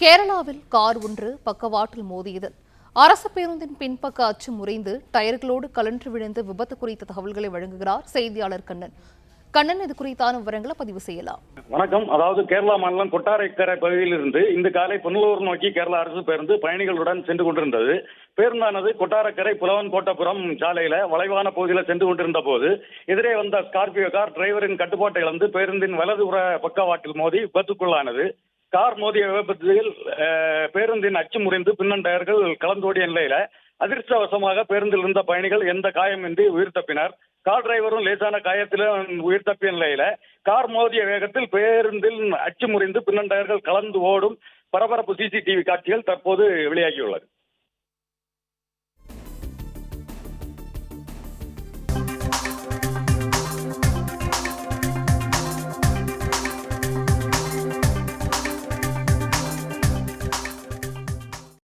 கேரளாவில் கார் ஒன்று பக்கவாட்டில் மோதியதில் அரசு பேருந்தின் பின்பக்க அச்சு முறிந்து டயர்களோடு கலன்று விழுந்து விபத்து குறித்த தகவல்களை வழங்குகிறார் செய்தியாளர் கண்ணன். கண்ணன், இது குறித்தான விவரங்களை பதிவு செய்யலாம். வணக்கம். அதாவது கேரளா மாநிலம் கொட்டாரக்கரை பகுதியிலிருந்து இன்று காலை புனலூர் நோக்கி கேரளா அரசு பேருந்து பயணிகளுடன் சென்று கொண்டிருந்தது. பேருந்தானது கொட்டாரக்கரை புலவன் கோட்டபுரம் சாலையில வளைவான பகுதியில் சென்று கொண்டிருந்த போது எதிரே வந்த ஸ்கார்பியோ கார் டிரைவரின் கட்டுப்பாட்டை இழந்து பேருந்தின் வலதுபுற பக்கவாட்டில் மோதி விபத்துக்குள்ளானது. கார் மோதிய விபத்தில் பேருந்தின் அச்சு முறிந்து பின்னன் டயர்கள் கலந்தோடிய நிலையில அதிர்ஷ்டவசமாக பேருந்தில் இருந்த பயணிகள் எந்த காயமின்றி உயிர் தப்பினர். கார் டிரைவரும் லேசான காயத்திலும் உயிர் தப்பிய நிலையில கார் மோதிய வேகத்தில் பேருந்தில் அச்சு முறிந்து பின்னன் டயர்கள் கலந்து ஓடும் பரபரப்பு சிசிடிவி காட்சிகள் தற்போது வெளியாகியுள்ளது.